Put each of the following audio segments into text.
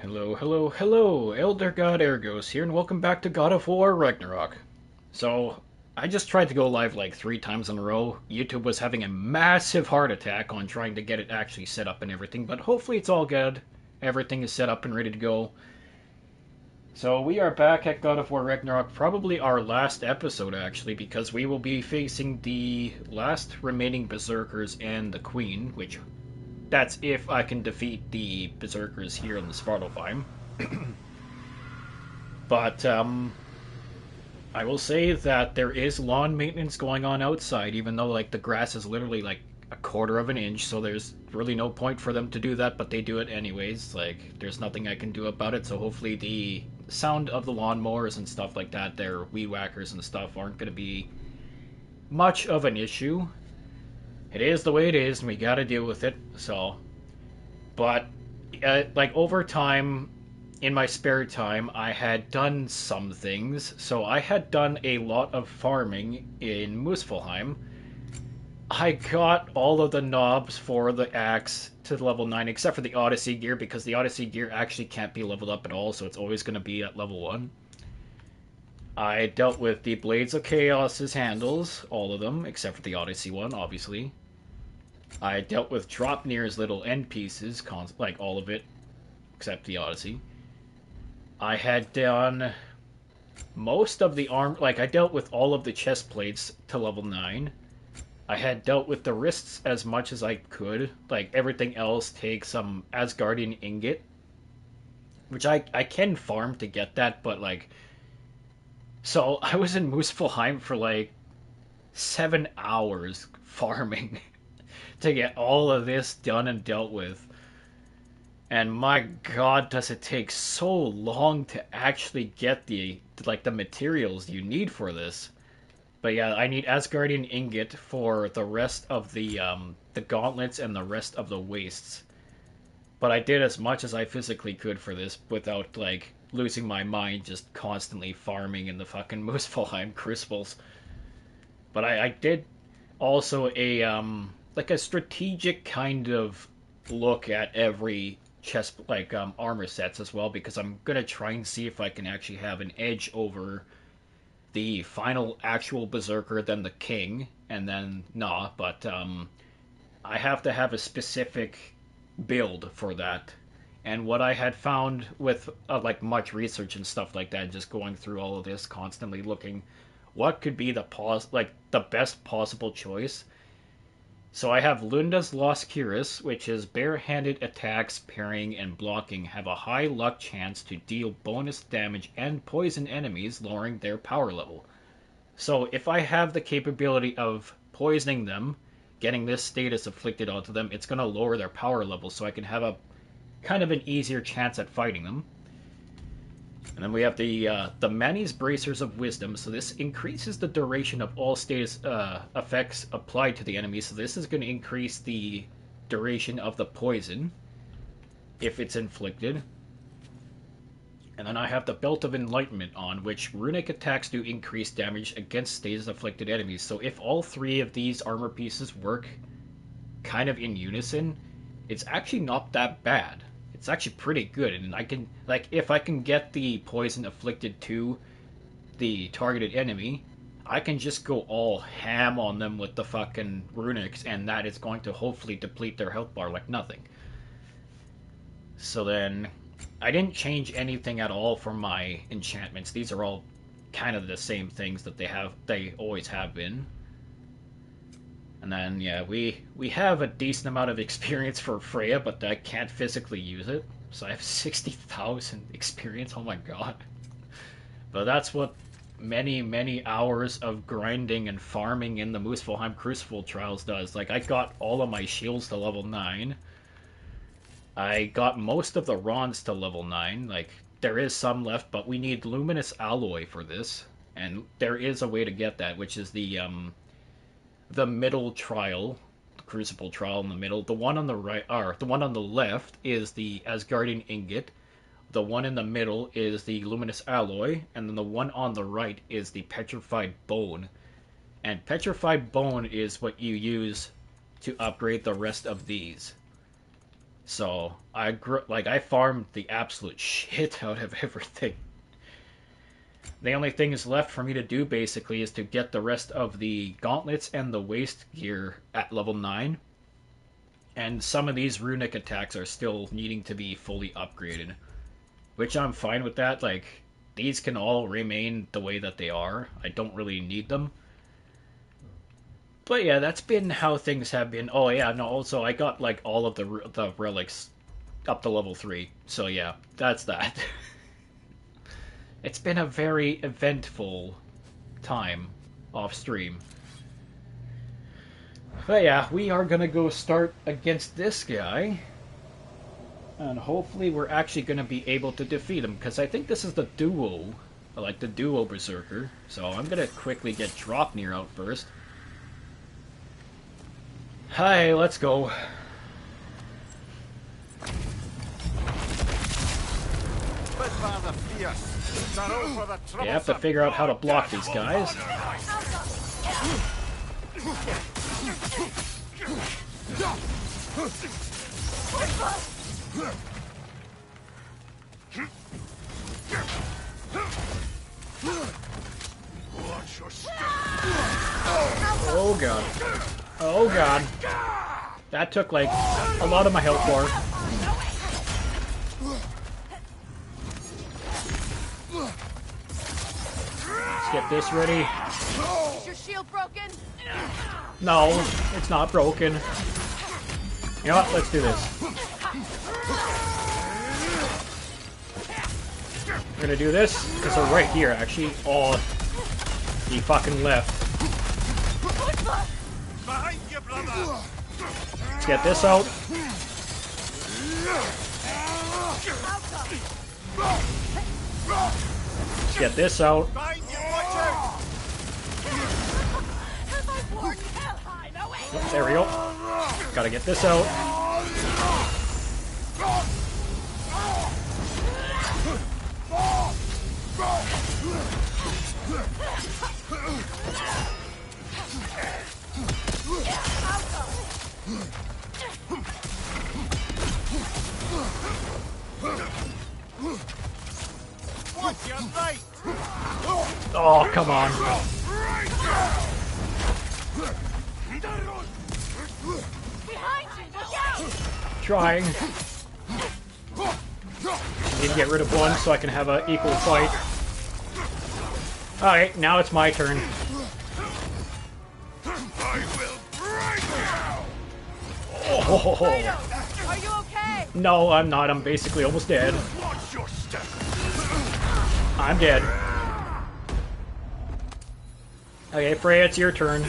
Hello, hello, hello! ElderGodAergos here, and welcome back to God of War Ragnarok. So, I just tried to go live like 3 times in a row. YouTube was having a massive heart attack on trying to get it actually set up and everything, but hopefully it's all good. Everything is set up and ready to go. So, we are back at God of War Ragnarok, probably our last episode actually, because we will be facing the last remaining Berserkers and the Queen, which that's if I can defeat the Berserkers here in the Svartalfheim. But I will say that there is lawn maintenance going on outside, even though like the grass is literally like a quarter of an inch, so there's really no point for them to do that, but they do it anyways. Like there's nothing I can do about it, so hopefully the sound of the lawnmowers and stuff like that, their weed whackers and stuff, aren't going to be much of an issue. It is the way it is, and we got to deal with it. So, but like over time, in my spare time, I had done some things. So I had done a lot of farming in Muspelheim. I got all of the knobs for the axe to level 9, except for the Odyssey gear, because the Odyssey gear actually can't be leveled up at all, so it's always going to be at level 1. I dealt with the Blades of Chaos's handles, all of them, except for the Odyssey one, obviously. I dealt with Dropnir's little end pieces, like all of it, except the Odyssey. I had done most of the arm, like I dealt with all of the chest plates to level 9. I had dealt with the wrists as much as I could. Like everything else takes some Asgardian ingot, which I can farm to get that, but like, so I was in Muspelheim for like 7 hours farming to get all of this done and dealt with. And my god, does it take so long to actually get the materials you need for this. But yeah, I need Asgardian ingot for the rest of the gauntlets and the rest of the wastes. But I did as much as I physically could for this without like losing my mind just constantly farming in the fucking Muspelheim crucibles. But I did also a like a strategic kind of look at every chest armor sets as well, because I'm gonna try and see if I can actually have an edge over the final actual berserker than the king, and then nah, but I have to have a specific build for that. And what I had found with like much research and stuff like that, just going through all of this, constantly looking what could be the best possible choice. So I have Lunda's Lost Cuirass, which is bare-handed attacks, parrying, and blocking have a high luck chance to deal bonus damage and poison enemies, lowering their power level. So if I have the capability of poisoning them, getting this status afflicted onto them, it's going to lower their power level, so I can have a kind of an easier chance at fighting them. And then we have the Mani's Bracers of Wisdom. So this increases the duration of all status effects applied to the enemy. So this is going to increase the duration of the poison if it's inflicted. And then I have the Belt of Enlightenment on, which runic attacks do increase damage against status afflicted enemies. So if all 3 of these armor pieces work kind of in unison, it's actually not that bad. It's actually pretty good, and I can, like, if I can get the poison afflicted to the targeted enemy, I can just go all ham on them with the fucking runics, and that is going to hopefully deplete their health bar like nothing. So then, I didn't change anything at all for my enchantments. These are all kind of the same things that they always have been. And then, yeah, we have a decent amount of experience for Freya, but I can't physically use it. So I have 60,000 experience, oh my god. But that's what many, many hours of grinding and farming in the Muspelheim Crucible Trials does. Like, I got all of my shields to level 9. I got most of the Rons to level 9. Like, there is some left, but we need Luminous Alloy for this. And there is a way to get that, which is the middle trial, the Crucible trial in the middle. The one on the right, or the one on the left, is the Asgardian ingot. The one in the middle is the Luminous Alloy, and then the one on the right is the Petrified Bone. And Petrified Bone is what you use to upgrade the rest of these. So I farmed the absolute shit out of everything. The only thing is left for me to do basically is to get the rest of the gauntlets and the waist gear at level 9. And some of these runic attacks are still needing to be fully upgraded. Which I'm fine with that. Like, these can all remain the way that they are. I don't really need them. But yeah, that's been how things have been. Oh yeah, no, also I got like all of the relics up to level 3. So yeah, that's that. It's been a very eventful time off stream. But yeah, we are gonna go start against this guy. And hopefully we're actually gonna be able to defeat him, because I think this is the duo. Like the duo Berserker. So I'm gonna quickly get Draupnir out first. Hi, let's go. You have to figure out how to block these guys. Oh god. Oh god. That took like a lot of my health bar. Let's get this ready. Is your shield broken? No, it's not broken. You know what? Let's do this. We're gonna do this because they're right here, actually. Oh, he fucking left. Let's get this out. Let's get this out. There we go. Gotta get this out. Oh, come on. Trying. Need to get rid of one so I can have an equal fight. Alright, now it's my turn. Oh. Are you okay? No, I'm not. I'm basically almost dead. I'm dead. Okay, Freya, it's your turn.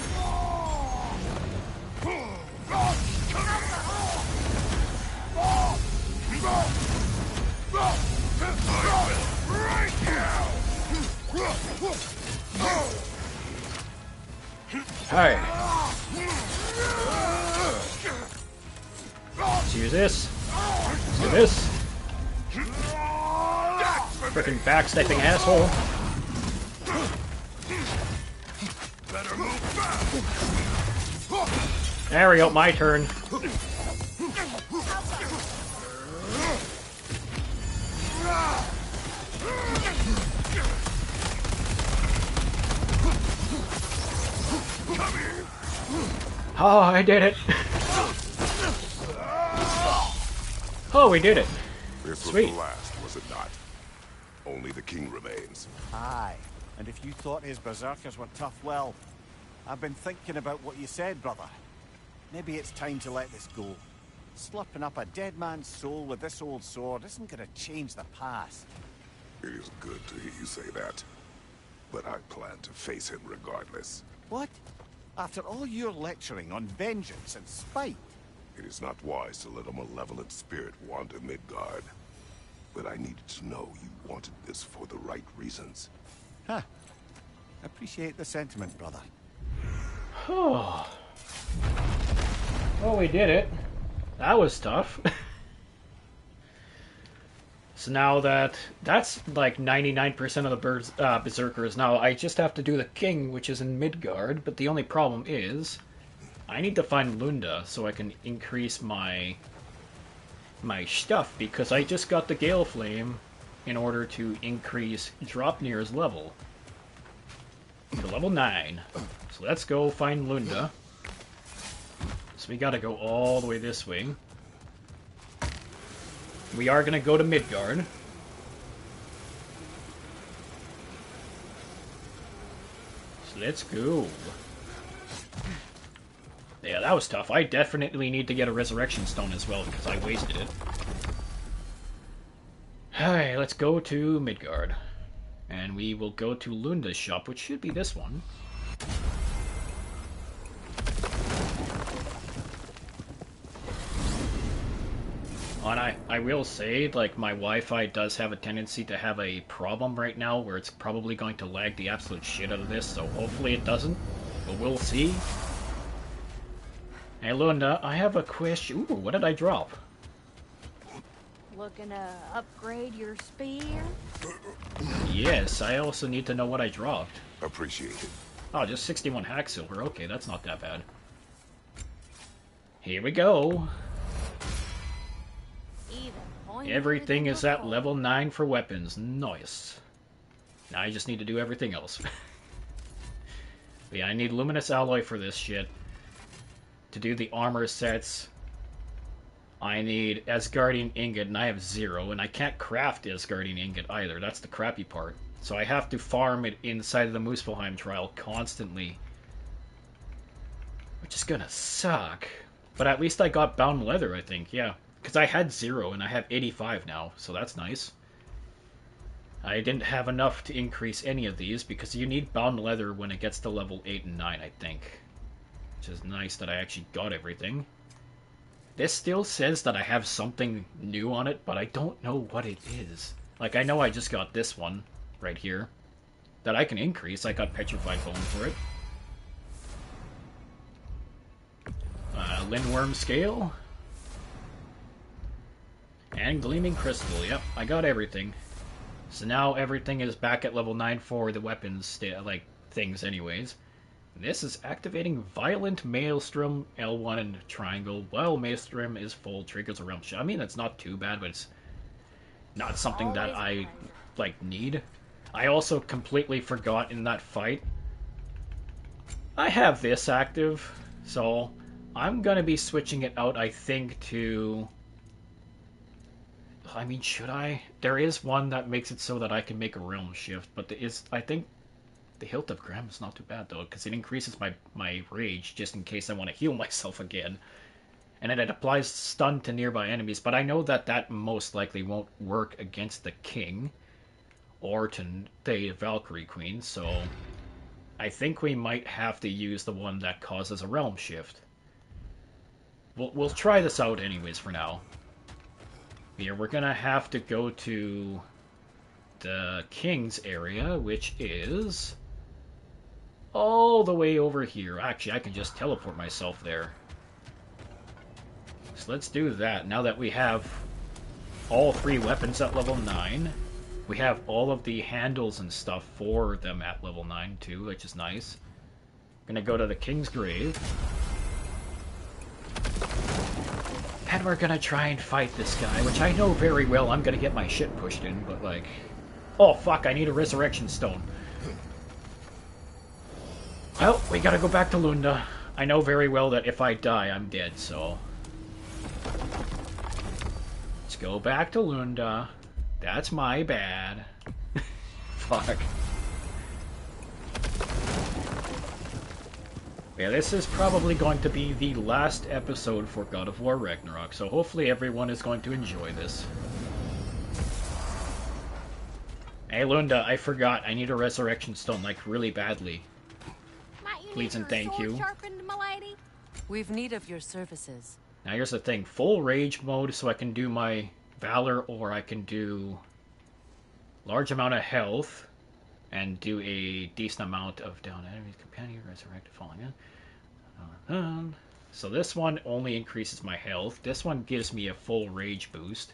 Alright. Let's use this. Let's do this. Frickin' backstepping asshole. There we go, my turn. Oh, I did it. Oh, we did it. This Sweet. was the last, was it not? Only the king remains. Aye, and if you thought his berserkers were tough, well, I've been thinking about what you said, brother. Maybe it's time to let this go. Slurping up a dead man's soul with this old sword isn't gonna change the past. It is good to hear you say that. But I plan to face him regardless. What? After all your lecturing on vengeance and spite? It is not wise to let a malevolent spirit wander Midgard. But I needed to know you wanted this for the right reasons. Huh. Appreciate the sentiment, brother. Oh. Well, we did it. That was tough. So now that's like 99% of the Berserkers. Now I just have to do the king, which is in Midgard, but the only problem is I need to find Lunda so I can increase my my stuff because I just got the Gale Flame in order to increase Dropnir's level to level 9. So let's go find Lunda. So we gotta go all the way this way. We are gonna go to Midgard. So let's go. Yeah, that was tough. I definitely need to get a Resurrection Stone as well because I wasted it. Alright, let's go to Midgard. And we will go to Lunda's shop, which should be this one. And I will say, like, my Wi-Fi does have a tendency to have a problem right now where it's probably going to lag the absolute shit out of this, so hopefully it doesn't. But we'll see. Hey, Lunda, I have a question. Ooh, what did I drop? Looking to upgrade your spear? Yes, I also need to know what I dropped. Appreciate it. Oh, just 61 hack silver. Okay, that's not that bad. Here we go. Everything is at level 9 for weapons. Nice. Now I just need to do everything else. But yeah, I need luminous alloy for this shit. To do the armor sets, I need Asgardian ingot, and I have 0, and I can't craft Asgardian ingot either. That's the crappy part. So I have to farm it inside of the Muspelheim trial constantly. Which is gonna suck. But at least I got bound leather, I think, yeah. Because I had 0, and I have 85 now, so that's nice. I didn't have enough to increase any of these, because you need bound leather when it gets to level 8 and 9, I think. Which is nice that I actually got everything. This still says that I have something new on it, but I don't know what it is. Like, I know I just got this one, right here, that I can increase. I got Petrified Bone for it. Lindworm Scale. And Gleaming Crystal, yep, I got everything. So now everything is back at level 9 for the weapons, like, things anyways. This is activating Violent Maelstrom, L1 and Triangle. While Maelstrom is full, triggers a realm shot. I mean, that's not too bad, but it's not something that I, like, need. I also completely forgot in that fight. I have this active, so I'm gonna be switching it out, I think, to... I mean, should I? There is one that makes it so that I can make a realm shift, but I think the Hilt of Graham is not too bad, though, because it increases my rage, just in case I want to heal myself again. And then it applies stun to nearby enemies, but I know that that most likely won't work against the King, or to the Valkyrie Queen, so I think we might have to use the one that causes a realm shift. We'll try this out anyways for now. Here, we're gonna have to go to the King's area, which is all the way over here. Actually, I can just teleport myself there. So let's do that. Now that we have all 3 weapons at level 9, we have all of the handles and stuff for them at level 9 too, which is nice. Gonna go to the King's Grave. And we're gonna try and fight this guy, which I know very well I'm gonna get my shit pushed in, but like... Oh, fuck, I need a Resurrection Stone. Well, we gotta go back to Lunda. I know very well that if I die, I'm dead, so... Let's go back to Lunda. That's my bad. Fuck. Yeah, this is probably going to be the last episode for God of War Ragnarok, so hopefully everyone is going to enjoy this. Hey Lunda, I forgot. I need a Resurrection Stone, like, really badly. Please and thank you. We've need of your services. Now here's the thing. Full rage mode, so I can do my Valor, or I can do large amount of health, and do a decent amount of down enemies, companion, resurrected, falling in. So this one only increases my health. This one gives me a full rage boost.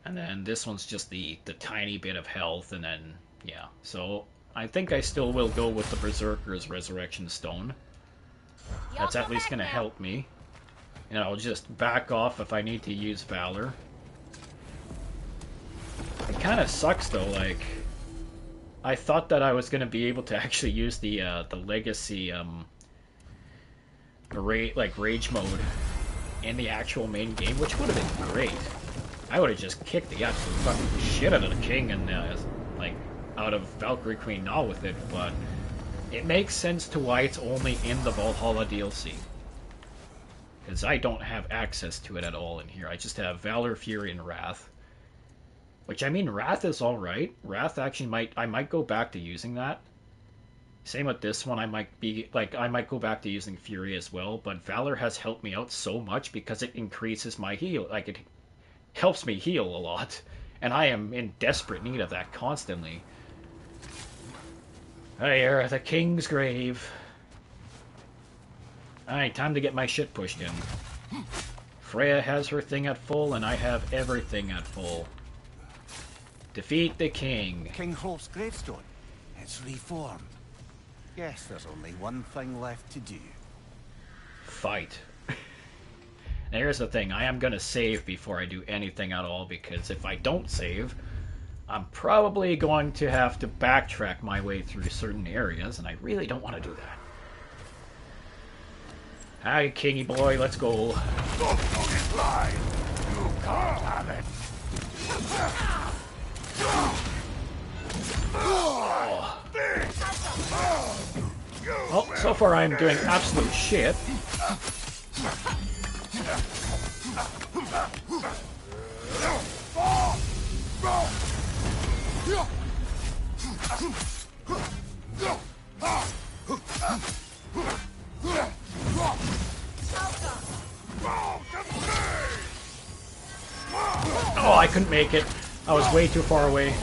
And then this one's just the tiny bit of health, and then, yeah. So I think I still will go with the Berserkers Resurrection Stone. That's at least going to help me. And I'll just back off if I need to use Valor. It kind of sucks though, like... I thought that I was going to be able to actually use the Legacy, Rage mode in the actual main game, which would have been great. I would have just kicked the absolute fucking shit out of the king and, like, out of Valkyrie Queen now with it, but it makes sense to why it's only in the Valhalla DLC. Because I don't have access to it at all in here. I just have Valor, Fury, and Wrath. Which, I mean, Wrath is alright. Wrath actually I might go back to using that. Same with this one, I might go back to using Fury as well, but Valor has helped me out so much because it increases my heal. Like, it helps me heal a lot, and I am in desperate need of that constantly. Here, the King's Grave. Alright, time to get my shit pushed in. Freya has her thing at full, and I have everything at full. Defeat the king. King Hrolf's gravestone. It's reformed. Guess there's only one thing left to do. Fight. Here's the thing, I am gonna save before I do anything at all, because if I don't save, I'm probably going to have to backtrack my way through certain areas, and I really don't want to do that. Hi, Kingy boy, let's go. You can't have it. Well, so far I'm doing absolute shit. Oh, I couldn't make it. I was way too far away.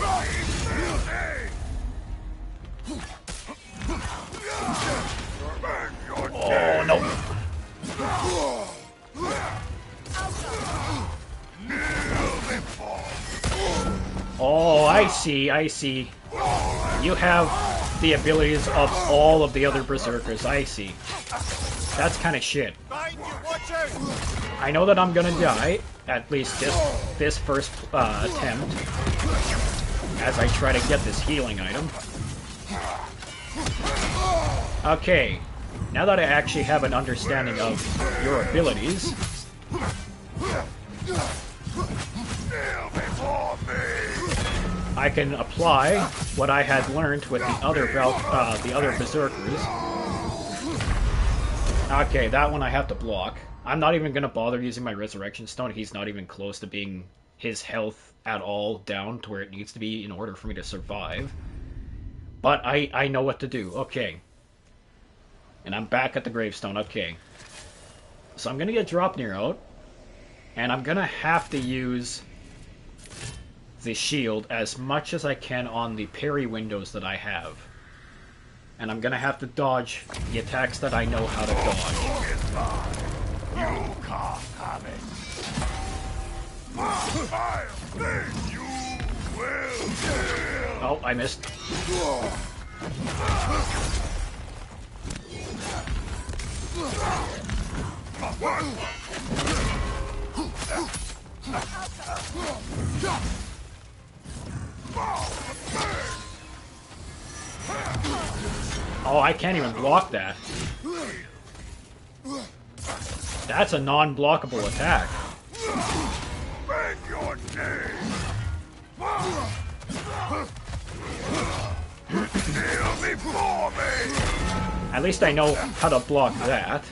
Oh, no. Oh, I see, I see. You have the abilities of all of the other Berserkers, I see. That's kind of shit. I know that I'm gonna die, at least this first attempt, as I try to get this healing item. Okay, now that I actually have an understanding of your abilities, I can apply what I had learned with the other Berserkers. Okay, that one I have to block. I'm not even gonna bother using my Resurrection Stone. He's not even close to being his health at all down to where it needs to be in order for me to survive. But I know what to do. Okay. And I'm back at the gravestone. Okay. So I'm gonna get Dropnir out. And I'm gonna have to use the shield as much as I can on the parry windows that I have. And I'm gonna have to dodge the attacks that I know how to dodge. You can't have it. I think you will. Oh, I missed. Oh, I can't even block that. That's a non-blockable attack. Beg your name. Kneel before me. At least I know how to block that.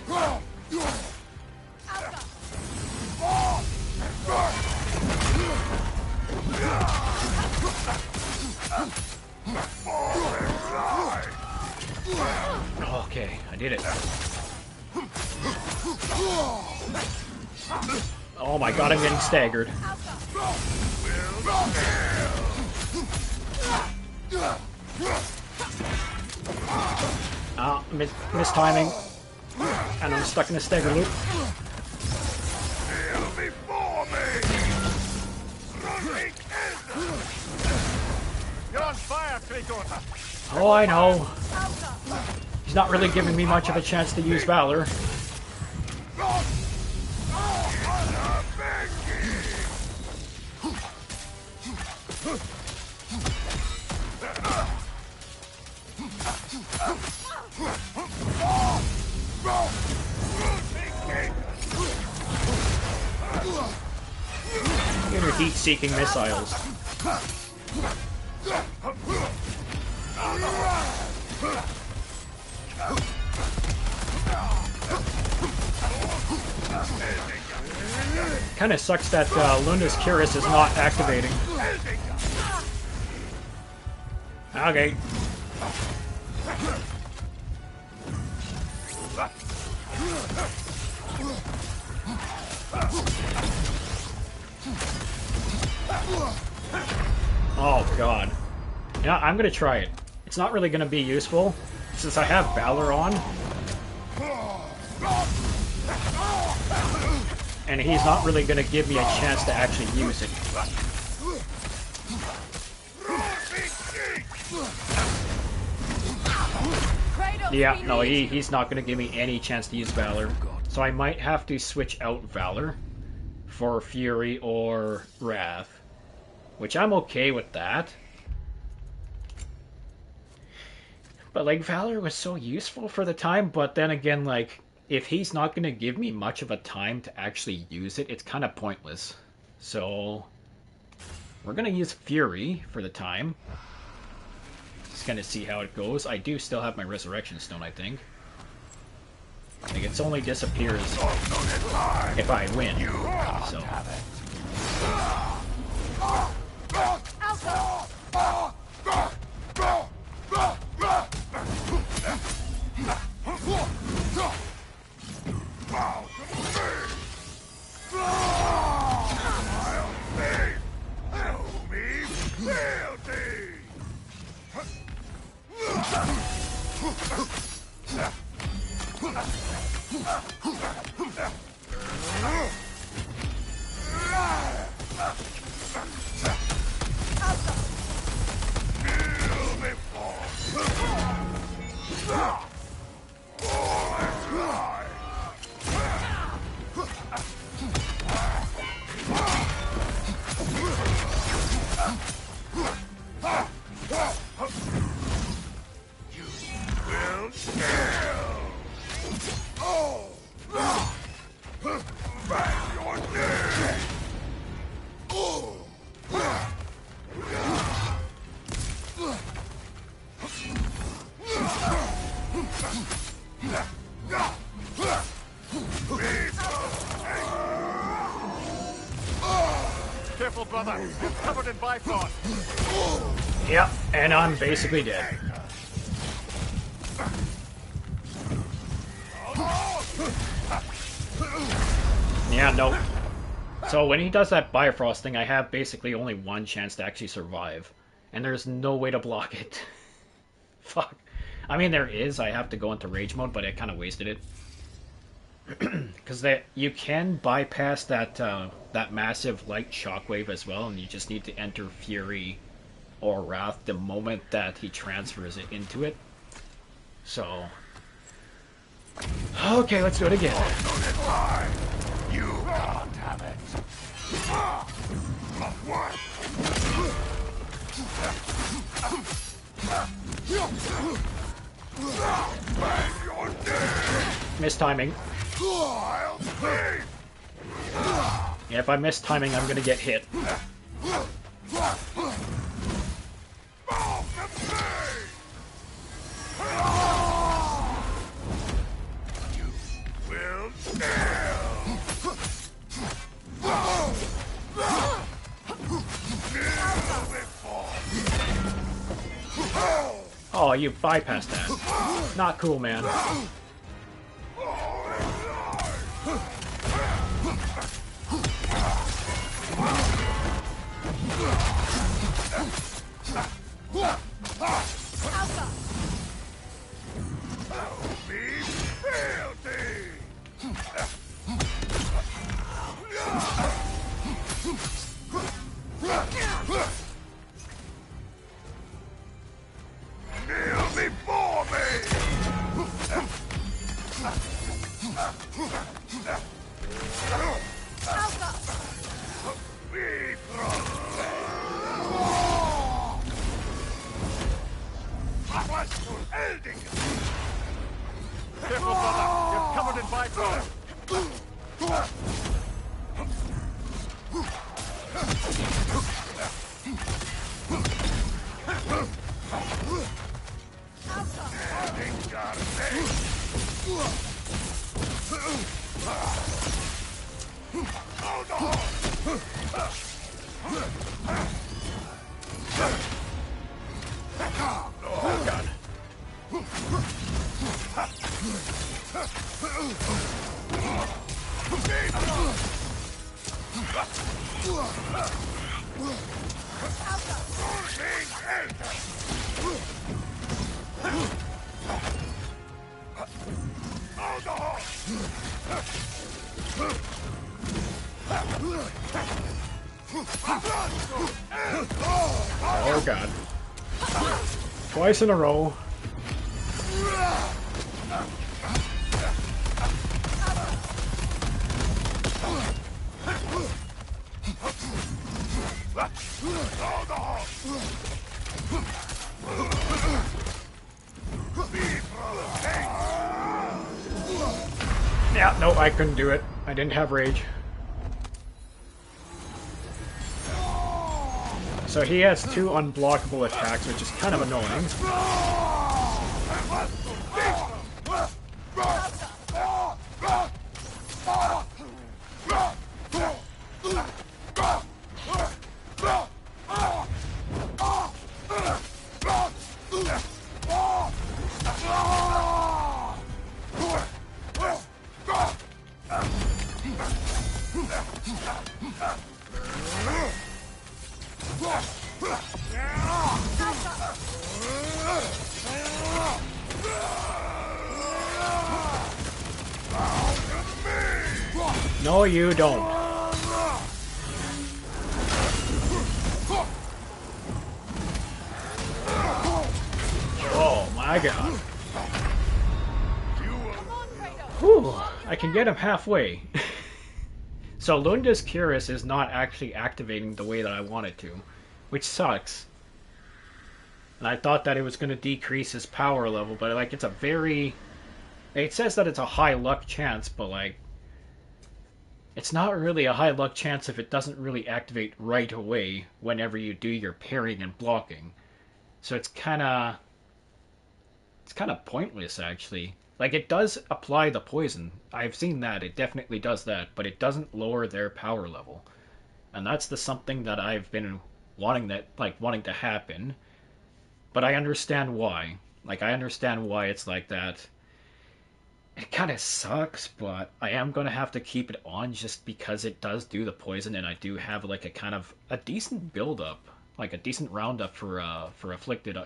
Okay, I did it. Oh my god, I'm getting staggered. Miss timing. And I'm stuck in a stagger loop. You're on fire, Kratos! Oh, I know. He's not really giving me much of a chance to use Valor. And your heat-seeking missiles. Kinda sucks that Lunda's Cuirass is not activating. Okay. Oh god. Yeah, I'm gonna try it. It's not really gonna be useful, since I have Valor on. And he's not really gonna give me a chance to actually use it. Yeah, no, he's not gonna give me any chance to use Valor. So I might have to switch out Valor for Fury or Wrath. Which I'm okay with that. But like, Valor was so useful for the time, but then again, like, if he's not going to give me much of a time to actually use it, it's kind of pointless. So, we're going to use Fury for the time. Just going to see how it goes. I do still have my Resurrection Stone, I think. Like, it's only disappears if I win. So. Careful, brother. You're covered in Bifrost. Yep, and I'm basically dead. Yeah, nope. So when he does that Bifrost thing, I have basically only one chance to actually survive. And there's no way to block it. Fuck. I mean, there is. I have to go into Rage mode, but I kind of wasted it. Because you can bypass that that massive light shockwave as well, and you just need to enter Fury or Wrath the moment that he transfers it into it. So, okay, let's do it again. You can't have it. Miss timing. Yeah, if I miss timing, I'm gonna get hit. Oh, you bypassed that. Not cool, man. Careful, brother. You're covered in byproduct. Oh god. Oh god. Twice in a row. Yeah, no, I couldn't do it. I didn't have rage. So he has two unblockable attacks, which is kind of annoying. No, you don't. Oh my god. Whew, I can get him halfway. So Lunda's Cuirass is not actually activating the way that I want it to, which sucks. And I thought that it was going to decrease his power level, but like it's a very... It says that it's a high luck chance, but like... It's not really a high luck chance if it doesn't really activate right away whenever you do your parrying and blocking. So it's kind of pointless, actually. Like, it does apply the poison. I've seen that. It definitely does that. But it doesn't lower their power level. And that's the something that I've been wanting to happen. But I understand why. Like, I understand why it's like that. It kind of sucks, but I am going to have to keep it on just because it does do the poison, and I do have, like, a decent build-up. Like, a decent roundup for afflicted,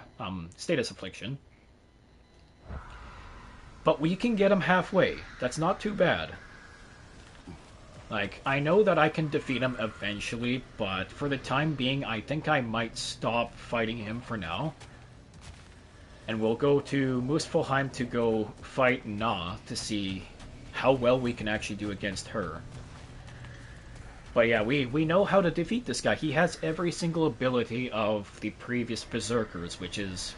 status affliction. But we can get him halfway. That's not too bad. Like, I know that I can defeat him eventually, but for the time being, I think I might stop fighting him for now. And we'll go to Muspelheim to go fight Na to see how well we can actually do against her. But yeah, we know how to defeat this guy. He has every single ability of the previous Berserkers, which is...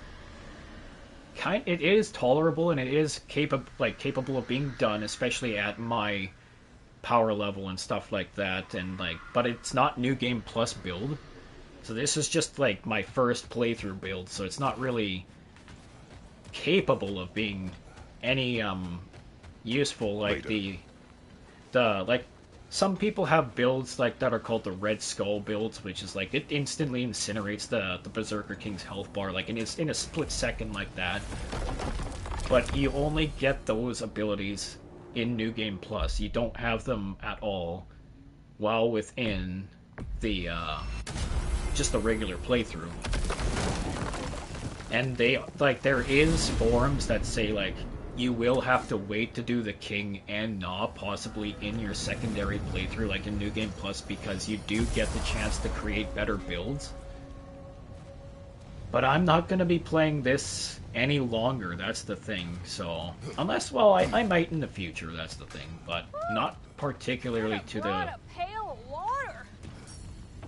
It is tolerable and it is capable of being done, especially at my power level and stuff like that. And but it's not New Game Plus build, so this is just like my first playthrough build. So it's not really capable of being any useful. Like like some people have builds like that are called the Red Skull builds, which is like it instantly incinerates the Berserker King's health bar, like in a split second like that. But you only get those abilities in New Game Plus. You don't have them at all while within the just the regular playthrough. And there is forums that say like you will have to wait to do the King and Na possibly in your secondary playthrough, like in New Game Plus, because you do get the chance to create better builds. But I'm not going to be playing this any longer, that's the thing. So, unless, well, I might in the future, that's the thing. But not particularly to the... pail of water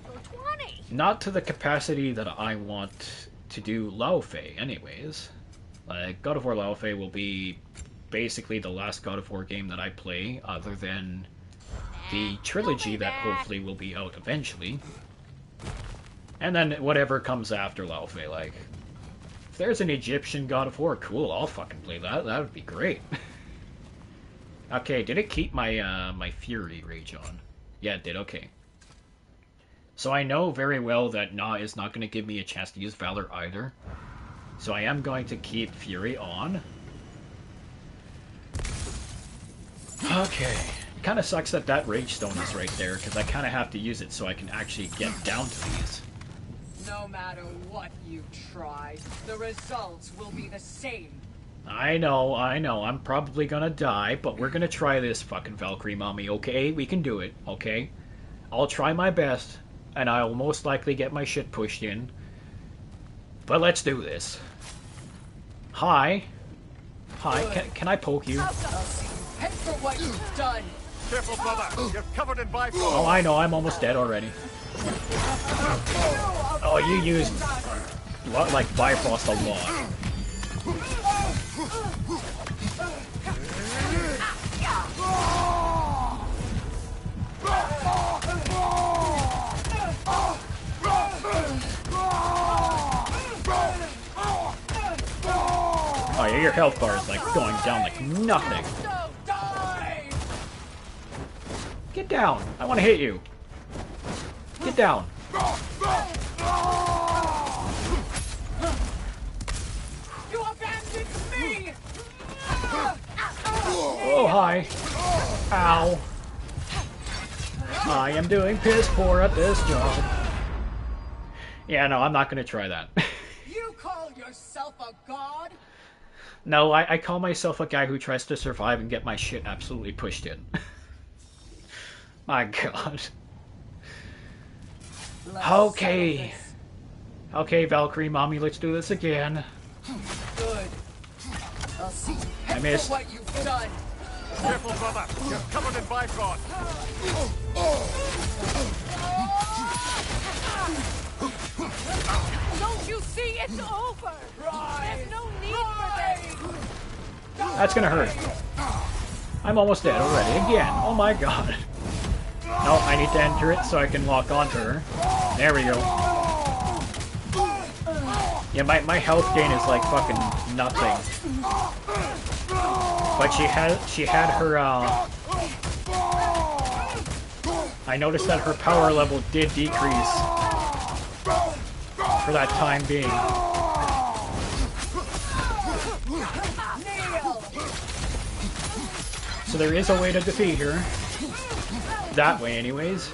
for 20. Not to the capacity that I want to do Lao Fei, anyways. God of War Laufey will be basically the last God of War game that I play, other than the trilogy that hopefully will be out eventually. And then whatever comes after Laufey, like, if there's an Egyptian God of War, cool, I'll fucking play that. That would be great. Okay, did it keep my my Fury rage on? Yeah, it did, okay. So I know very well that Na is not going to give me a chance to use Valor either. So I am going to keep Fury on. Okay. It kind of sucks that that Rage Stone is right there, because I kind of have to use it so I can actually get down to these. No matter what you try, the results will be the same. I know, I'm probably gonna die, but we're gonna try this fucking Valkyrie mommy, okay? We can do it, okay? I'll try my best, and I'll most likely get my shit pushed in. But let's do this. Hi. Hi, can I poke you? I'll see you pay for what you've done. Careful, brother. You're covered in Bifrost. Oh, I know, I'm almost dead already. Oh, you used, like, Bifrost a lot. Oh yeah, your health bar is like going down like nothing. Get down! I want to hit you. Get down. You abandoned me! Oh, hi. Ow. I am doing piss poor at this job. Yeah, no, I'm not going to try that. You call yourself a god? No, I call myself a guy who tries to survive and get my shit absolutely pushed in. My god. Okay. Okay, Valkyrie mommy, let's do this again. Good. I'll see you I pay missed. for what you've done. Careful, brother. You're covered in Bifrost. Don't you see it's over? There's no need for this. That's gonna hurt. I'm almost dead already again. Oh my god. No, I need to enter it so I can lock onto her. There we go. Yeah, my health gain is like fucking nothing. But she had her I noticed that her power level did decrease for that time being. So there is a way to defeat her. That way, anyways.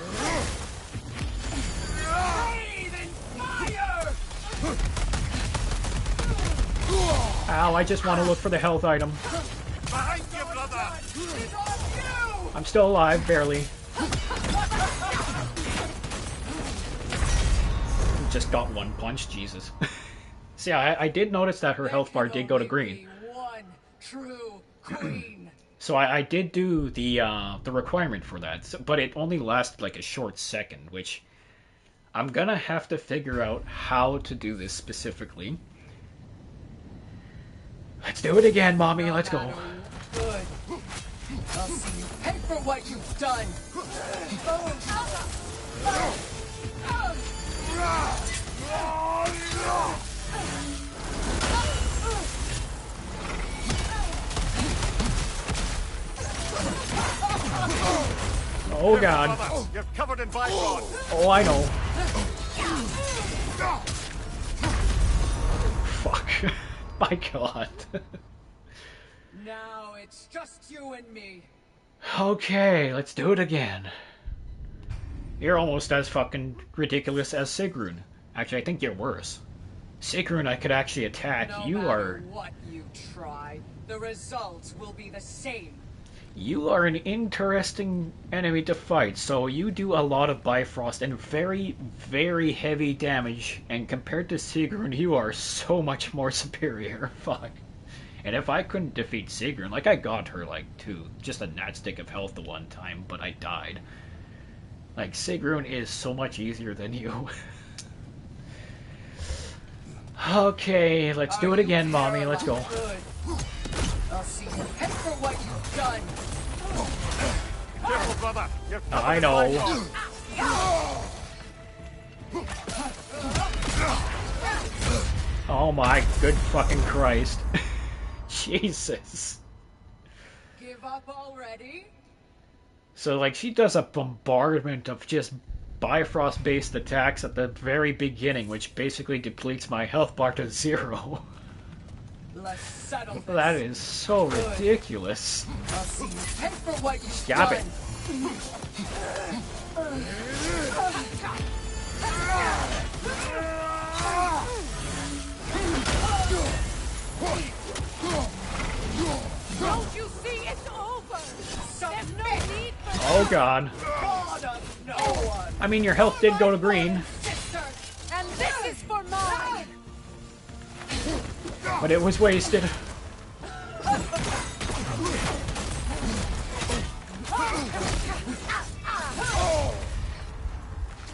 Ow, I just want to look for the health item. Behind you, brother. I'm still alive, barely. Just got one punch, Jesus. See, I did notice that her health bar did go to green. One true queen. So I did do the requirement for that, but it only lasted like a short second, which I'm gonna have to figure out how to do this specifically. Let's do it again, mommy. Let's go. Good. I'll see you pay for what you've done. Oh god. You're covered in Bifrost. Oh, I know. Fuck. My god. Now it's just you and me. Okay, let's do it again. You're almost as fucking ridiculous as Sigrun. Actually, I think you're worse. Sigrun I could actually attack. No You matter are... what you try, the results will be the same. You are an interesting enemy to fight, so you do a lot of Bifrost and very, very heavy damage, and compared to Sigrun, you are so much more superior. Fuck. And if I couldn't defeat Sigrun, like I got her like to just a natstick of health the one time, but I died. Like, Sigrun is so much easier than you. Okay, let's do it again, Mommy. Let's go. Good. I'll see you pay for what you've done. Careful, brother. You're covered I in know. Python. Oh my good fucking Christ. Jesus. Give up already? So, like, she does a bombardment of just Bifrost-based attacks at the very beginning, which basically depletes my health bar to 0. Let's settle this. That is so ridiculous. I'll see you pay for what you've Stop done. it. Don't you see it's over? There's no need for Oh god. God of no one. I mean, your health did go to green, Sister. And this is for mine. but it was wasted.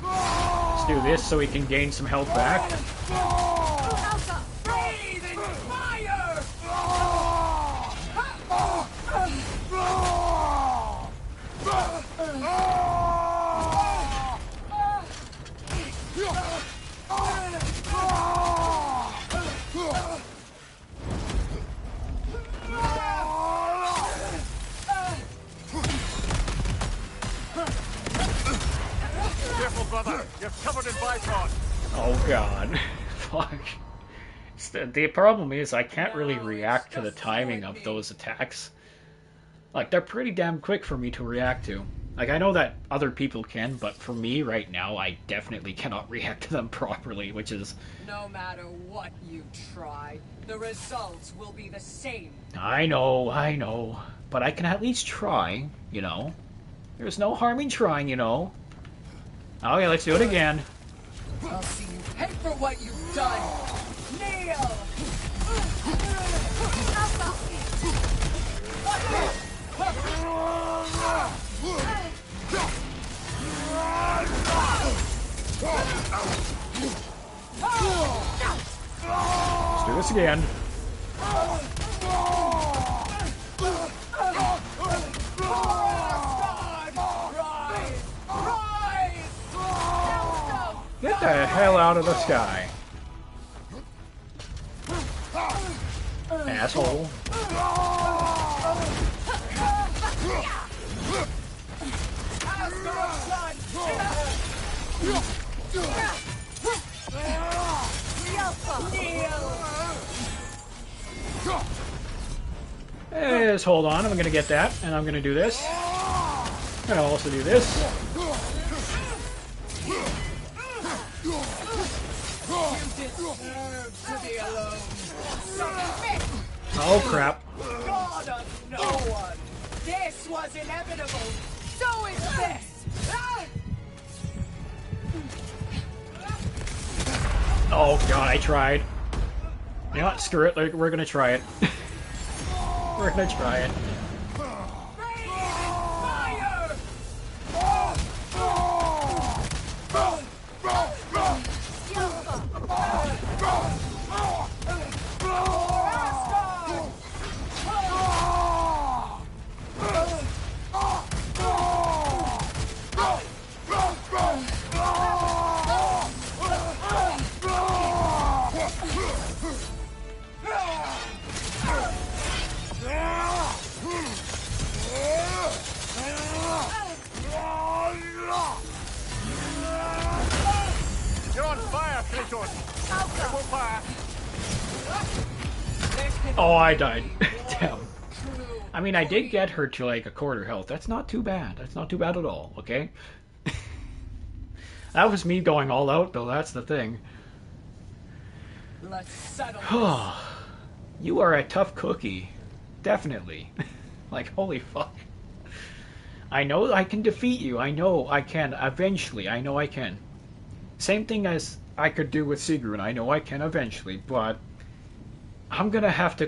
Let's do this so we can gain some health back. Breathe in fire. Careful, brother. You're covered in Python. Oh god. Fuck. The problem is I can't really react to the timing of those attacks. Like, they're pretty damn quick for me to react to. Like, I know that other people can, but for me right now, I definitely cannot react to them properly, which is... No matter what you try, the results will be the same. I know. But I can at least try, you know. There's no harm in trying, you know. Okay, let's do it again. I'll see you pay for what you've done. Kneel. Let's do this again. Get the hell out of the sky. Asshole. Just hold on, I'm gonna get that, and I'm gonna do this. I'm gonna also do this. Oh crap. God of no one. This was inevitable. So is this. Oh god, I tried. You know what? Screw it. We're gonna try it. We're gonna try it. You're on fire, Kratos. It will fire. Oh, I died. Damn. I mean, I did get her to like a quarter health. That's not too bad. That's not too bad at all, okay? That was me going all out, though. That's the thing. Let's settle. You are a tough cookie. Definitely. Like, holy fuck. I know I can defeat you. I know I can. Eventually. I know I can. Same thing as I could do with Sigrun. I know I can eventually, but I'm gonna have to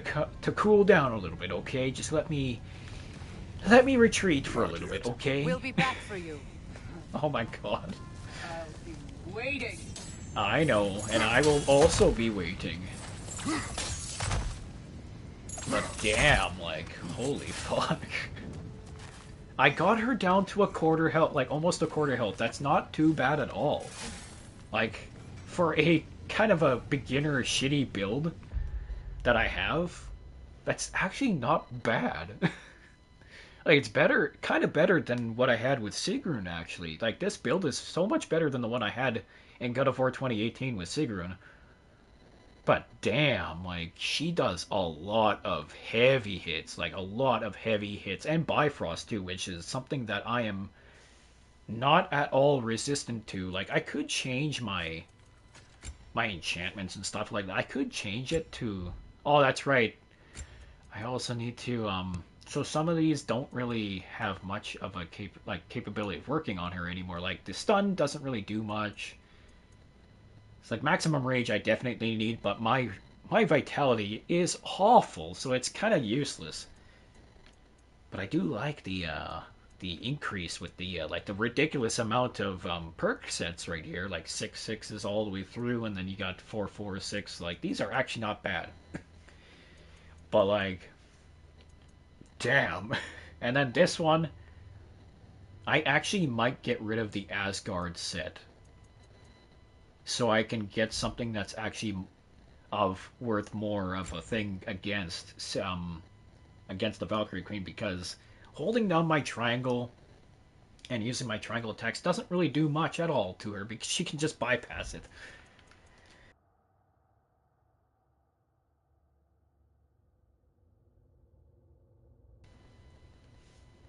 cool down a little bit, okay? Just let me retreat for a little bit, okay? We'll be back for you. Oh my god. I'll be waiting. I know, and I will also be waiting. But damn, like, holy fuck. I got her down to a quarter health, like almost a quarter health. That's not too bad at all. Like, for a kind of a beginner shitty build that I have, that's actually not bad. Like, it's better, kind of better than what I had with Sigrun, actually. Like, this build is so much better than the one I had in God of War 2018 with Sigrun. But damn, like, she does a lot of heavy hits, like, a lot of heavy hits, and Bifrost, too, which is something that I am not at all resistant to. Like, I could change my enchantments and stuff like that. I could change it to... Oh, that's right. I also need to, so some of these don't really have much of a capability of working on her anymore. Like, the stun doesn't really do much. It's like maximum rage I definitely need, but my vitality is awful, so it's kind of useless. But I do like the increase with the like the ridiculous amount of perk sets right here, like 6/6s all the way through, and then you got 4/4/6. Like, these are actually not bad. But like, damn. And then this one, I actually might get rid of the Asgard set, so I can get something that's actually of worth more of a thing against the Valkyrie Queen, because holding down my triangle and using my triangle attacks doesn't really do much at all to her, because she can just bypass it.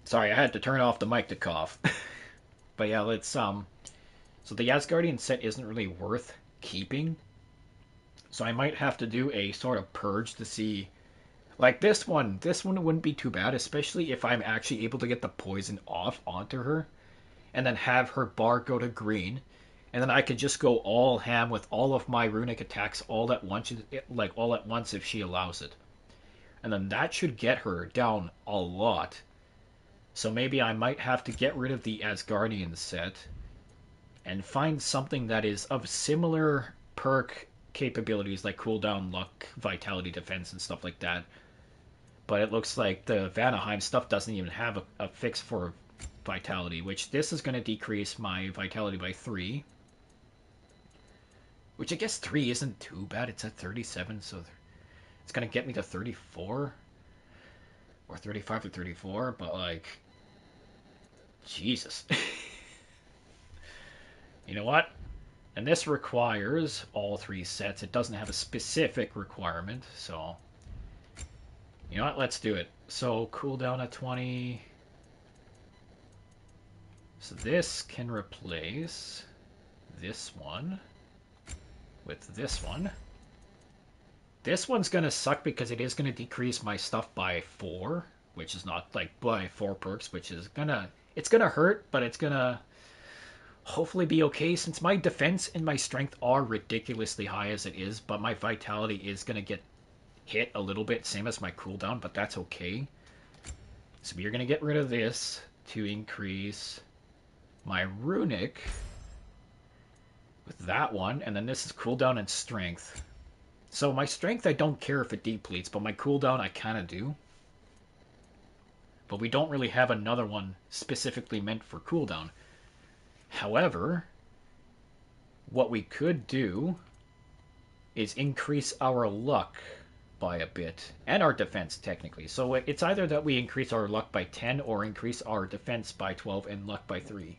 Sorry, I had to turn off the mic to cough. But yeah, let's so the Asgardian set isn't really worth keeping. So I might have to do a sort of purge to see, like, this one wouldn't be too bad, especially if I'm actually able to get the poison off onto her and then have her bar go to green, and then I could just go all ham with all of my runic attacks all at once, like all at once if she allows it. And then that should get her down a lot. So maybe I might have to get rid of the Asgardian set and find something that is of similar perk capabilities, like cooldown, luck, vitality, defense, and stuff like that. But it looks like the Vanaheim stuff doesn't even have a fix for vitality, which this is going to decrease my vitality by 3. Which I guess 3 isn't too bad. It's at 37, so it's going to get me to 34. Or 35 or 34, but like... Jesus. You know what? And this requires all 3 sets. It doesn't have a specific requirement, so... You know what? Let's do it. So, cooldown at 20... So this can replace this one with this one. This one's gonna suck because it is gonna decrease my stuff by 4, which is not like by 4 perks, which is it's gonna hurt, but it's gonna hopefully be okay, since my defense and my strength are ridiculously high as it is, but my vitality is gonna get hit a little bit, same as my cooldown, but that's okay. So we're gonna get rid of this to increase my runic with that one, and then this is cooldown and strength. So my strength, I don't care if it depletes, but my cooldown, I kind of do. But we don't really have another one specifically meant for cooldown. However, what we could do is increase our luck by a bit, and our defense, technically. So it's either that we increase our luck by 10 or increase our defense by 12 and luck by 3.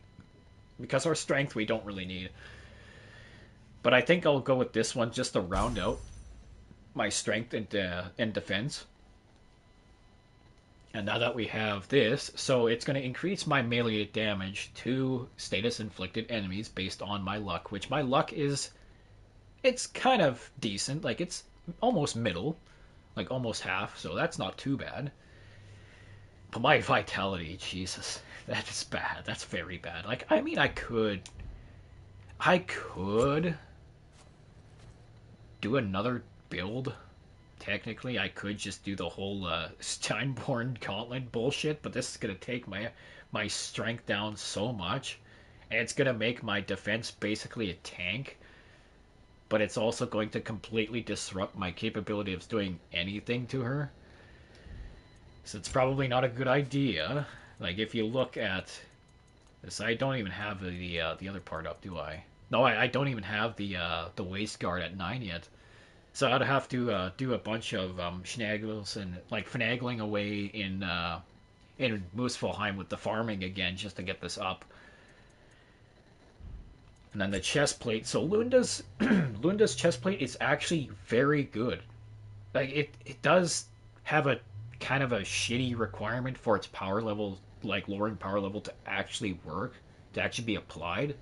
Because our strength we don't really need. But I think I'll go with this one just to round out my strength and defense. And now that we have this, so it's going to increase my melee damage to status inflicted enemies based on my luck, which my luck is, it's kind of decent, like it's almost middle, like almost half, so that's not too bad. But my vitality, Jesus, that is bad. That's very bad. Like, I mean, I could do another build. Technically, I could just do the whole Steinborn Gauntlet bullshit, but this is gonna take my strength down so much, and it's gonna make my defense basically a tank. but it's also going to completely disrupt my capability of doing anything to her. So it's probably not a good idea. Like, if you look at this, I don't even have the other part up, do I? No, I don't even have the waist guard at 9 yet. So I'd have to do a bunch of schnaggles and like finagling away in Muspelheim with the farming again just to get this up. And then the chest plate. So Lunda's Lunda's chest plate is actually very good. Like it does have a kind of a shitty requirement for its power level, like lowering power level to actually work, to actually be applied.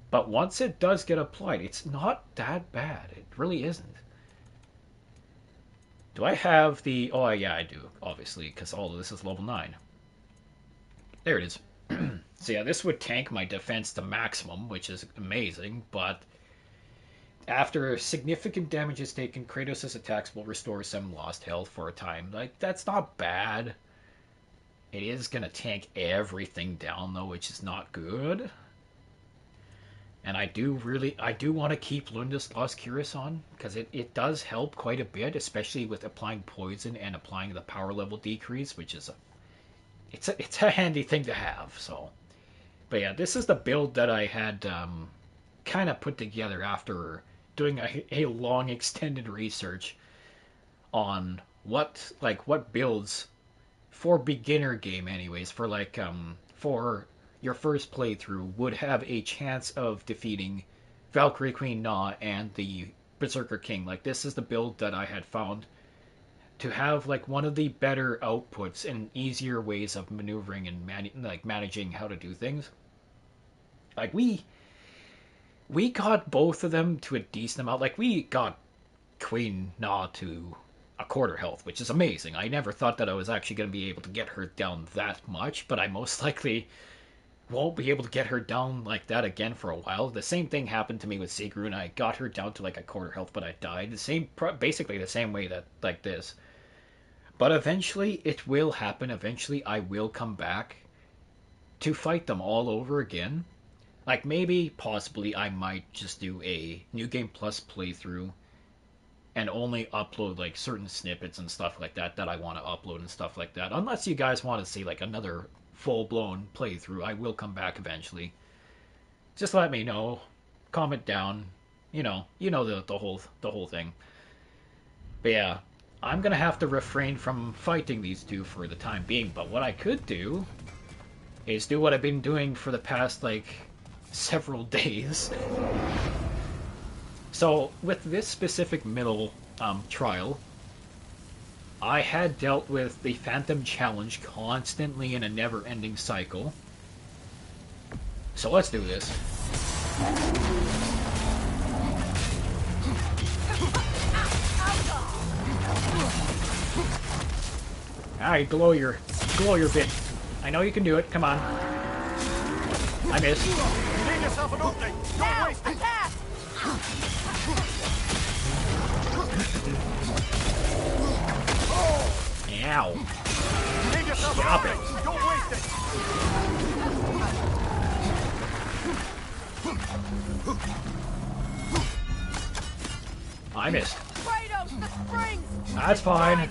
But once it does get applied, it's not that bad. It really isn't. Do I have the... Oh, yeah, I do, obviously, because all of this is level 9. There it is. So yeah, this would tank my defense to maximum, which is amazing, but after significant damage is taken, Kratos' attacks will restore some lost health for a time. Like, that's not bad. It is going to tank everything down, though, which is not good. And I do want to keep Lunda's Lost Cuirass on, because it does help quite a bit, especially with applying poison and applying the power level decrease, which is it's a handy thing to have. So, but yeah, this is the build that I had kind of put together after doing a long extended research on what builds for beginner game, anyways, for your first playthrough would have a chance of defeating Valkyrie Queen Na and the Berserker King. Like, this is the build that I had found to have like one of the better outputs and easier ways of maneuvering and managing how to do things. Like, we got both of them to a decent amount. Like, we got Queen Na to a quarter health, which is amazing. I never thought that I was actually going to be able to get her down that much, but I most likely won't be able to get her down like that again for a while. The same thing happened to me with Sigrun. I got her down to like a quarter health, but I died. Basically the same way that like this. But eventually it will happen. Eventually I will come back to fight them all over again. Like, maybe, possibly, I might just do a New Game Plus playthrough and only upload like certain snippets and stuff like that I want to upload and stuff like that. Unless you guys want to see like another full-blown playthrough, I will come back eventually. Just let me know. Comment down. You know the whole thing. But yeah, I'm gonna have to refrain from fighting these two for the time being. But what I could do is do what I've been doing for the past like several days. So with this specific middle trial, I had dealt with the Phantom Challenge constantly in a never-ending cycle. So let's do this. Alright, glow your bit. I know you can do it. Come on. I missed. Give yourself an opening. Don't waste it. Ow. Stop it. Don't waste it. I missed. Kratos, the springs! That's fine.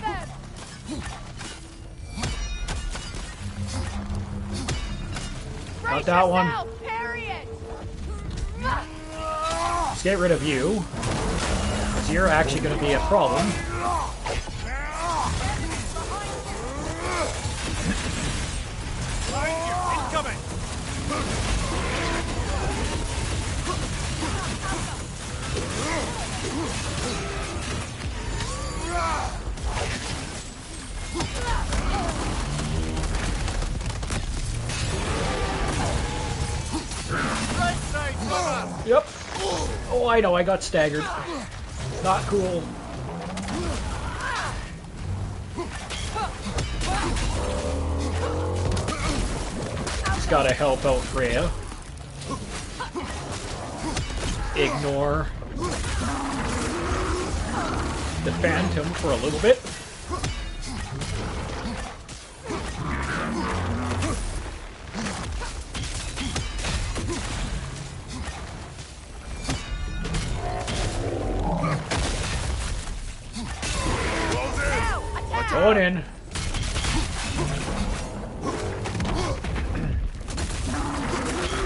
Got that one. Yourself, parry it! Let's get rid of you, because you're actually going to be a problem. Incoming. Yep. Oh, I know, I got staggered. Not cool. Just gotta help out Freya. Ignore the Phantom for a little bit. Going in.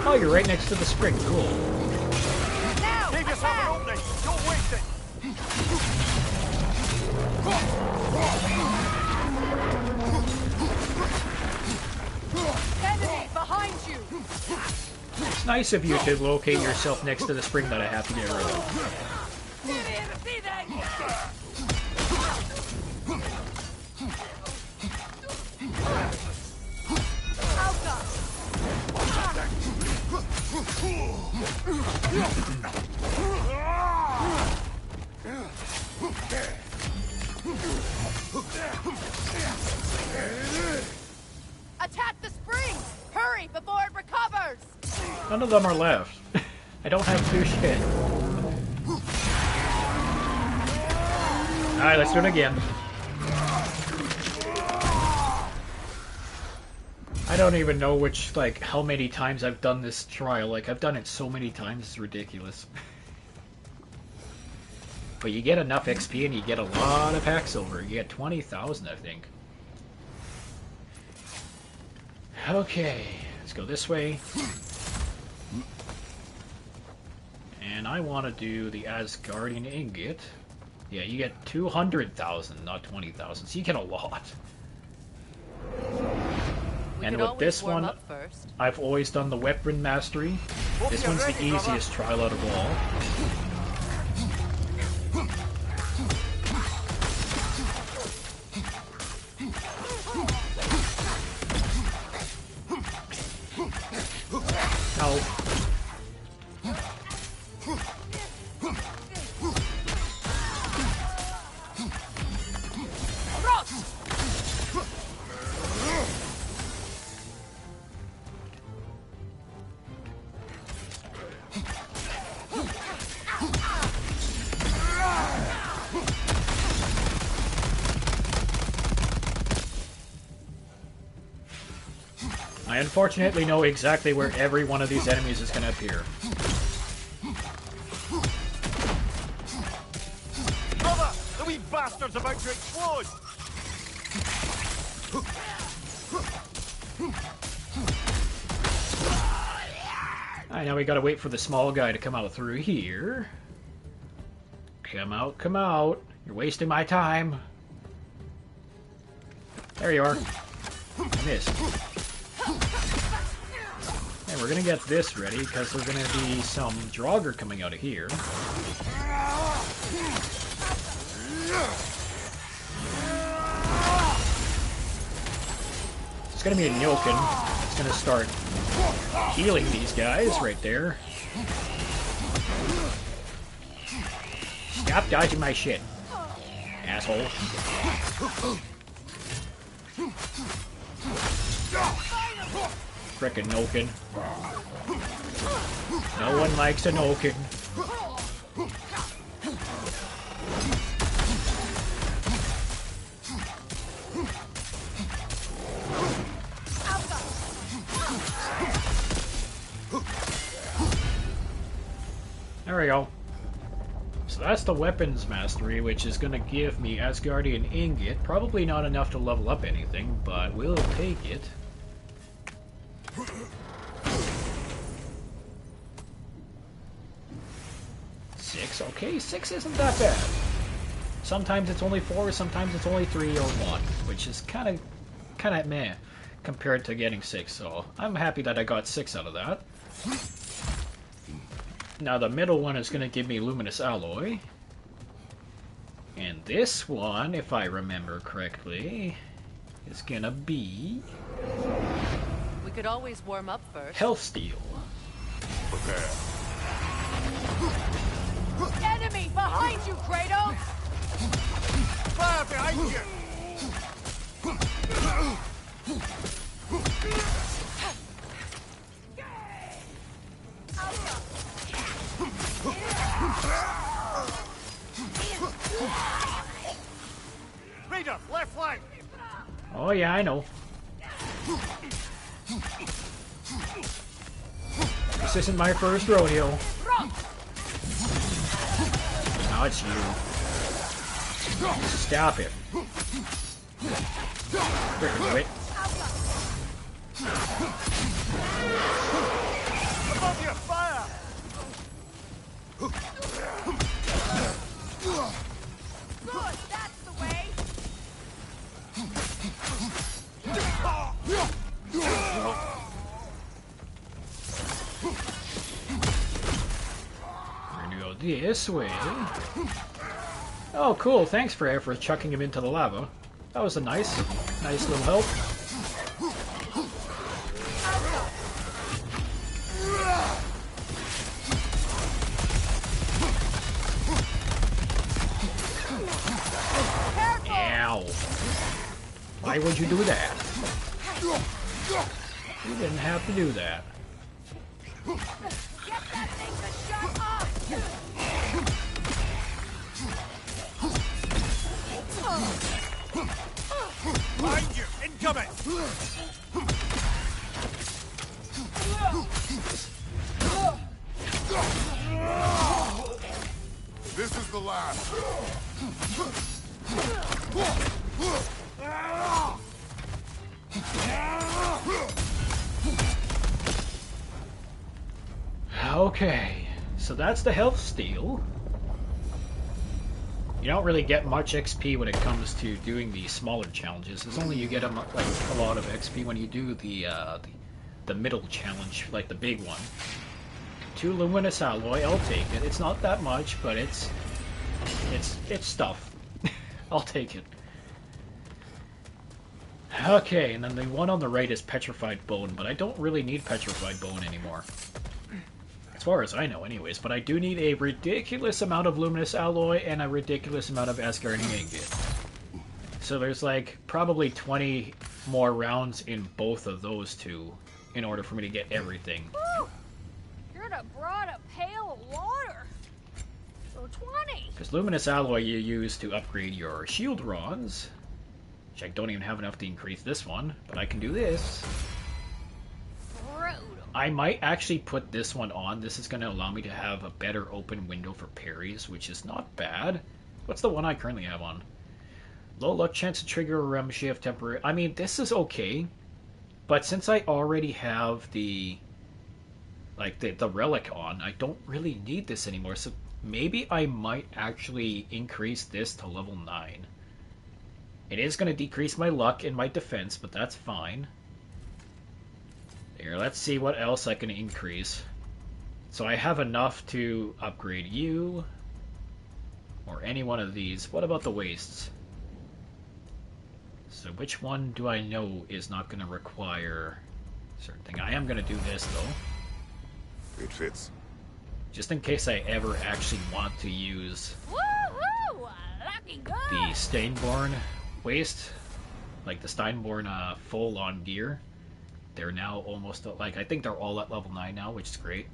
Oh, you're right next to the spring. Cool. Give yourself an opening. Don't waste it. Enemy behind you! It's nice of you to locate yourself next to the spring that I have to get rid of. Attack the springs! Hurry before it recovers! None of them are left. I don't have two shit. Alright, let's do it again. I don't even know which, like, how many times I've done this trial. Like, I've done it so many times, it's ridiculous. But you get enough XP and you get a lot of pack silver. You get 20,000, I think. Okay, let's go this way. And I want to do the Asgardian ingot. Yeah, you get 200,000, not 20,000. So you get a lot. And with this one, I've always done the weapon mastery. This one's the easiest trial out of all. Ow. I unfortunately know exactly where every one of these enemies is going to appear. Brother, the wee bastard's about to explode! Alright, now we gotta wait for the small guy to come out through here. Come out, come out. You're wasting my time. There you are. I missed. And we're gonna get this ready, because there's gonna be some Draugr coming out of here. It's gonna be a Nyoken. It's gonna start healing these guys right there. Stop dodging my shit, asshole. Frickin' Noken. No one likes a Noken. There we go. So that's the weapons mastery, which is going to give me Asgardian ingot. Probably not enough to level up anything, but we'll take it. Six, okay, 6 isn't that bad. Sometimes it's only 4, sometimes it's only 3 or 1, which is kind of meh compared to getting 6. So I'm happy that I got 6 out of that. Now the middle one is going to give me Luminous Alloy. And this one, if I remember correctly, is going to be... We could always warm up first. Hellsteel. Prepare. Enemy behind you, Kratos! Fire behind you! Raider, left flank! Oh yeah, I know. This isn't my first rodeo. Now it's you. Stop it. Frickin' wit. Above your fire! Good, that's the way. We're gonna go this way. Oh, cool. Thanks for chucking him into the lava. That was a nice little help. Ow. Why would you do that? You didn't have to do that. Get that thing to shut up! Behind you! Incoming! This is the last. Okay, so that's the health steal. You don't really get much XP when it comes to doing the smaller challenges. It's only you get like a lot of XP when you do the middle challenge, like the big one. 2 luminous alloy, I'll take it. It's not that much, but it's stuff. I'll take it. Okay, and then the one on the right is petrified bone, but I don't really need petrified bone anymore. As far as I know anyways, but I do need a ridiculous amount of luminous alloy and a ridiculous amount of Asgardian ingot. So there's like probably 20 more rounds in both of those two in order for me to get everything. Woo! You'd have brought a pail of water. For 20. Because luminous alloy you use to upgrade your shield rods, which I don't even have enough to increase this one, but I can do this. Brutal. I might actually put this one on. This is going to allow me to have a better open window for parries, which is not bad. What's the one I currently have on? Low luck chance to trigger a realm shift temporary. I mean, this is okay, but since I already have the relic on, I don't really need this anymore. So maybe I might actually increase this to level 9. It is going to decrease my luck and my defense, but that's fine. Here, let's see what else I can increase. So I have enough to upgrade you, or any one of these. What about the wastes? So which one do I know is not going to require a certain thing? I am going to do this, though. It fits. Just in case I ever actually want to use Woohoo! Lucky good. the Stainborn waste, like the Steinborn full-on gear. They're now almost, like, I think they're all at level 9 now, which is great.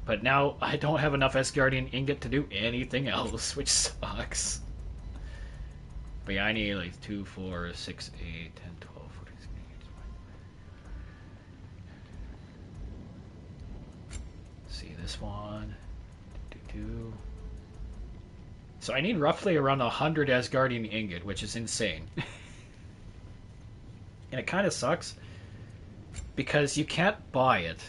But now I don't have enough Asgardian ingot to do anything else, which sucks. But yeah, I need like 2, 4, 6, 8, 10, 12, 14, 16, 18, 20. See this one. So I need roughly around 100 Asgardian ingot, which is insane. And it kind of sucks because you can't buy it.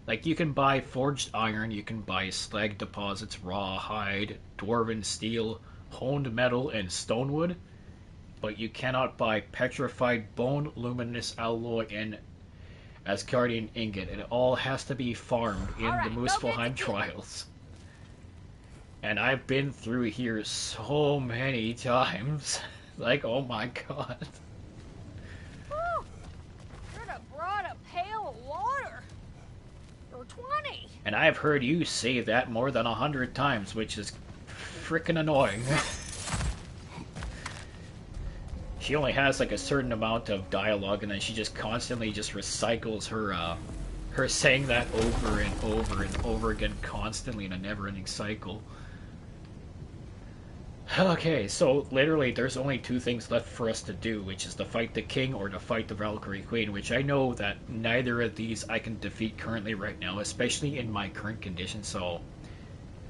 Like, you can buy forged iron, you can buy slag deposits, raw hide, dwarven steel, honed metal, and stonewood, but you cannot buy petrified bone, luminous alloy, and Asgardian ingot. And it all has to be farmed in the Muspelheim trials. And I've been through here so many times. Like, oh my god. Woo! You'd have brought a pail of water. For 20. And I've heard you say that more than 100 times, which is frickin' annoying. She only has like a certain amount of dialogue, and then she just constantly just recycles her saying that over and over and over again, constantly in a never-ending cycle. Okay, so literally there's only 2 things left for us to do, which is to fight the king or to fight the Valkyrie Queen, which I know that neither of these I can defeat currently right now, especially in my current condition, so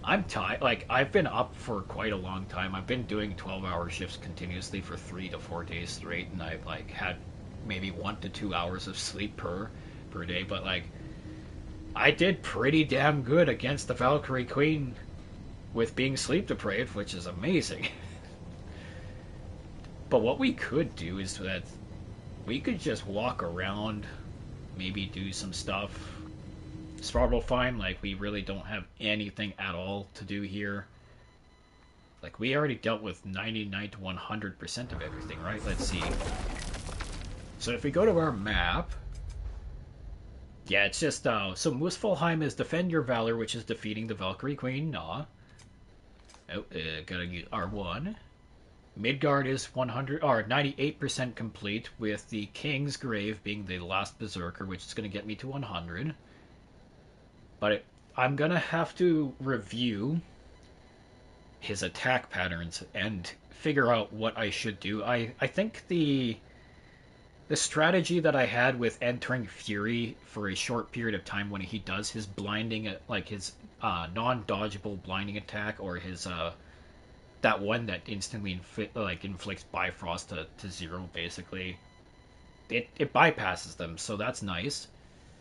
I'm tired. Like, I've been up for quite a long time. I've been doing 12-hour shifts continuously for 3 to 4 days straight, and I've like had maybe 1 to 2 hours of sleep per day. But like, I did pretty damn good against the Valkyrie Queen with being sleep deprived, which is amazing. But what we could do is that we could just walk around, maybe do some stuff. Svartalfheim, like, we really don't have anything at all to do here. Like, we already dealt with 99 to 100% of everything, right? Let's see. So if we go to our map, yeah, it's just, so Muspelheim is Defend Your Valor, which is defeating the Valkyrie Queen, nah. Oh, gotta use R1. Midgard is 100 or 98% complete, with the King's Grave being the last Berserker, which is going to get me to 100. But I'm going to have to review his attack patterns and figure out what I should do. I think the strategy that I had with entering Fury for a short period of time when he does his blinding, like his non-dodgeable blinding attack, or his that one that instantly inflicts Bifrost to 0, basically. It bypasses them, so that's nice.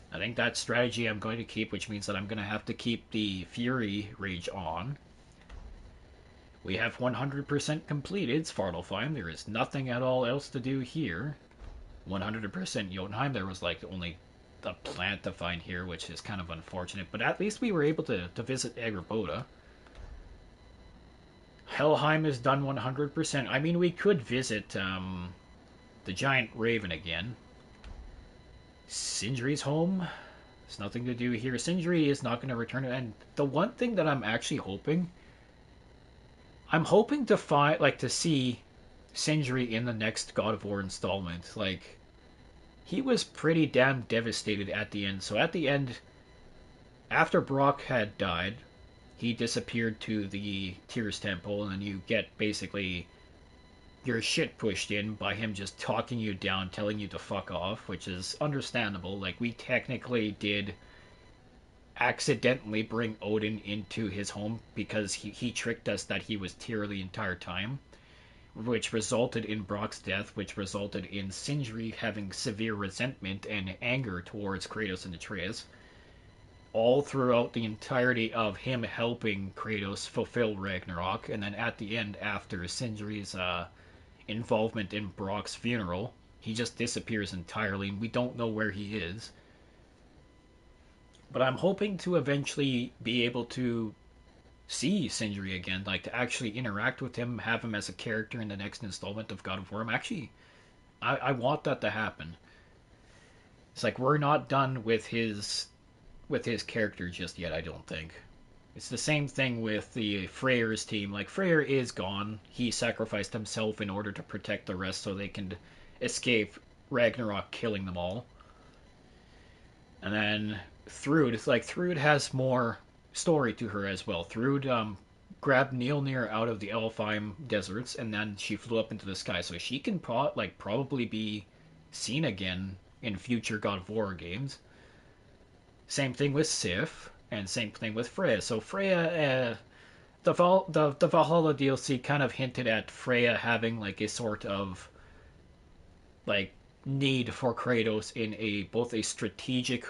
I think that strategy I'm going to keep, which means that I'm going to have to keep the Fury Rage on. We have 100% completed Svartalfheim. There is nothing at all else to do here. 100% Jotunheim. There was like only a plant to find here, which is kind of unfortunate. But at least we were able to visit Agrabota. Helheim is done 100%. I mean, we could visit the Giant Raven again. Sindri's home. There's nothing to do here. Sindri is not going to return. And the one thing that I'm actually hoping... I'm hoping to find, like, to see Sindri in the next God of War installment. Like, he was pretty damn devastated at the end. So at the end, after Brock had died, he disappeared to the Tears Temple, and then you get basically your shit pushed in by him just talking you down, telling you to fuck off, which is understandable. Like, we technically did accidentally bring Odin into his home because he tricked us that he was Tyr the entire time, which resulted in Brock's death, which resulted in Sindri having severe resentment and anger towards Kratos and Atreus, all throughout the entirety of him helping Kratos fulfill Ragnarok. And then at the end, after Sindri's involvement in Brock's funeral, he just disappears entirely, and we don't know where he is. But I'm hoping to eventually be able to see Sindri again, like to actually interact with him, have him as a character in the next installment of God of War. I want that to happen. It's like, we're not done with his character just yet, I don't think. It's the same thing with the Freyr's team. Like, Freyr is gone. He sacrificed himself in order to protect the rest so they can escape Ragnarok killing them all. And then Thrud, it's like Thrud has more story to her as well. Thrud grabbed Mjolnir out of the Elfheim deserts, and then she flew up into the sky. So she can probably be seen again in future God of War games. Same thing with Sif, and same thing with Freya. So Freya, the Valhalla DLC kind of hinted at Freya having like a sort of like need for Kratos in both a strategic,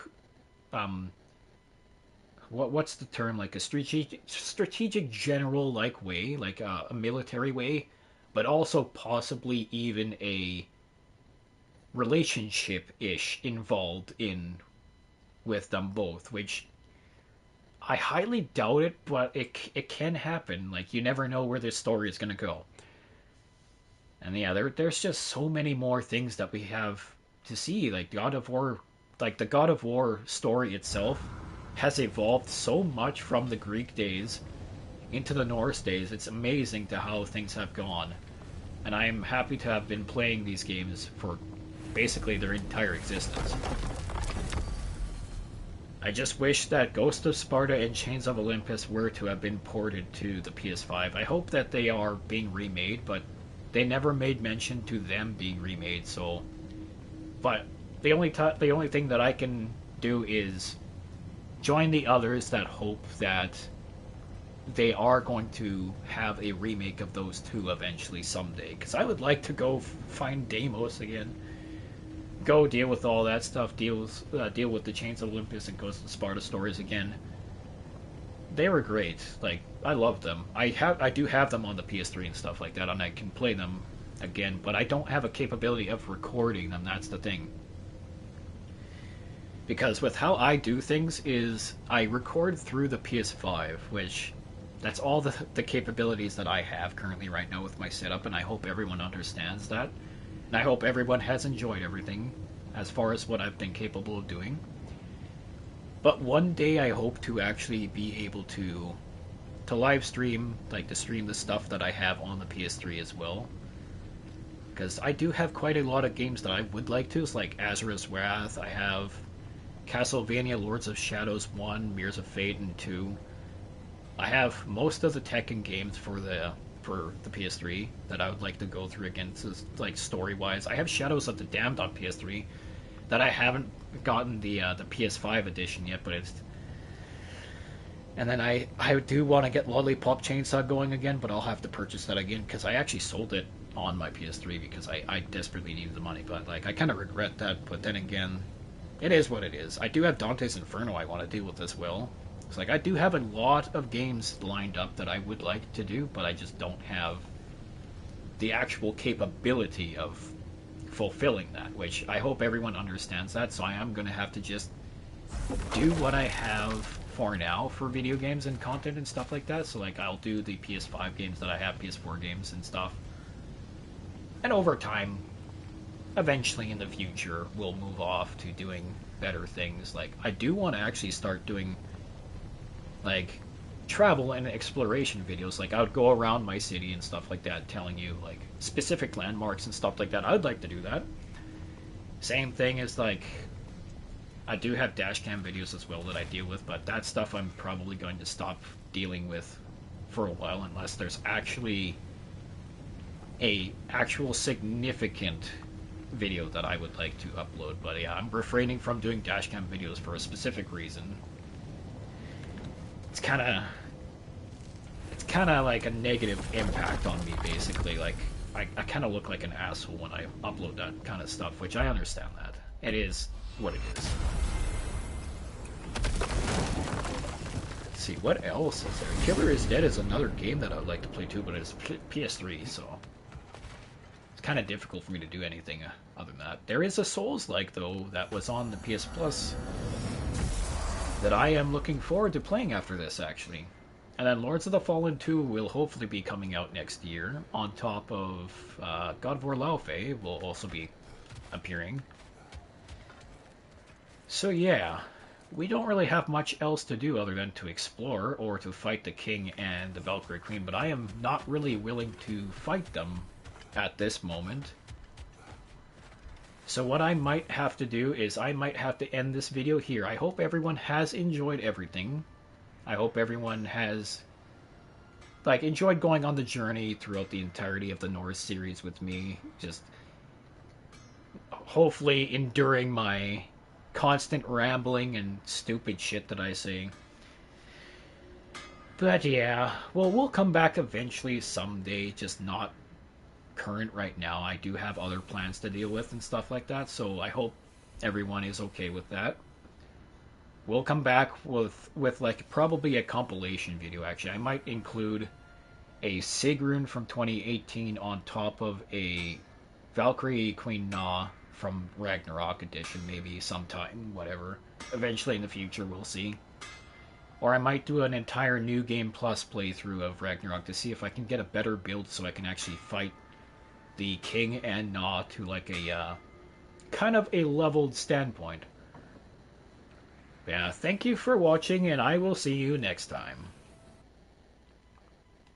what's the term, like a strategic general like way, like a military way, but also possibly even a relationship-ish involved in with them both, which I highly doubt it, but it can happen. Like, you never know where this story is going to go. And yeah, there's just so many more things that we have to see. Like, God of War, like the God of War story itself has evolved so much from the Greek days into the Norse days. It's amazing to how things have gone. And I am happy to have been playing these games for basically their entire existence. I just wish that Ghost of Sparta and Chains of Olympus were to have been ported to the PS5. I hope that they are being remade, but they never made mention to them being remade, so... But the only thing that I can do is join the others that hope that they are going to have a remake of those two eventually someday. Because I would like to go find Deimos again, go deal with all that stuff, deal with the Chains of Olympus and Ghost of Sparta stories again. They were great. Like, I love them. I do have them on the PS3 and stuff like that, and I can play them again, but I don't have a capability of recording them. That's the thing. Because with how I do things is I record through the PS5, which that's all the capabilities that I have currently right now with my setup, and I hope everyone understands that. And I hope everyone has enjoyed everything as far as what I've been capable of doing. But one day I hope to actually be able to live stream, like to stream the stuff that I have on the PS3 as well. Because I do have quite a lot of games that I would like to. It's like Azura's Wrath, I have Castlevania Lords of Shadows 1, Mirrors of Fate, and 2. I have most of the Tekken games for the PS3 that I would like to go through again, like story-wise. I have Shadows of the Damned on PS3 that I haven't gotten the PS5 edition yet, but it's... And then I do want to get Lollipop Chainsaw going again, but I'll have to purchase that again, because I actually sold it on my PS3 because I desperately needed the money, but like I kind of regret that, but then again, it is what it is. I do have Dante's Inferno I want to deal with as well. It's like I do have a lot of games lined up that I would like to do, but I just don't have the actual capability of fulfilling that, which I hope everyone understands that, so I am going to have to just do what I have for now for video games and content and stuff like that. So like I'll do the PS5 games that I have, PS4 games and stuff. And over time, eventually in the future, we'll move off to doing better things. Like, I do want to actually start doing, like, travel and exploration videos. Like, I would go around my city and stuff like that, telling you, like, specific landmarks and stuff like that. I would like to do that. Same thing as, like, I do have dashcam videos as well that I deal with, but that stuff I'm probably going to stop dealing with for a while unless there's actually a actual significant video that I would like to upload. But yeah, I'm refraining from doing dashcam videos for a specific reason. It's kind of like a negative impact on me, basically. Like I kind of look like an asshole when I upload that kind of stuff, which I understand that. It is what it is. Let's see, what else is there? Killer is Dead is another game that I would like to play too, but it's PS3, so it's kind of difficult for me to do anything other than that. There is a Souls-like, though, that was on the PS Plus that I am looking forward to playing after this, actually. And then Lords of the Fallen 2 will hopefully be coming out next year, on top of God of War Laufey will also be appearing. So yeah, we don't really have much else to do other than to explore or to fight the king and the Valkyrie queen, but I am not really willing to fight them at this moment. So what I might have to do is I might have to end this video here. I hope everyone has enjoyed everything. I hope everyone has enjoyed going on the journey throughout the entirety of the Norse series with me. Just hopefully enduring my constant rambling and stupid shit that I say. But yeah, well, we'll come back eventually someday, just not current right now. I do have other plans to deal with and stuff like that, so I hope everyone is okay with that. We'll come back with like probably a compilation video. Actually, I might include a Sigrun from 2018 on top of a Valkyrie Queen Na from Ragnarok edition, maybe sometime, whatever. Eventually in the future, we'll see. Or I might do an entire New Game Plus playthrough of Ragnarok to see if I can get a better build so I can actually fight the King and Na to like a kind of a leveled standpoint. Yeah, thank you for watching, and I will see you next time.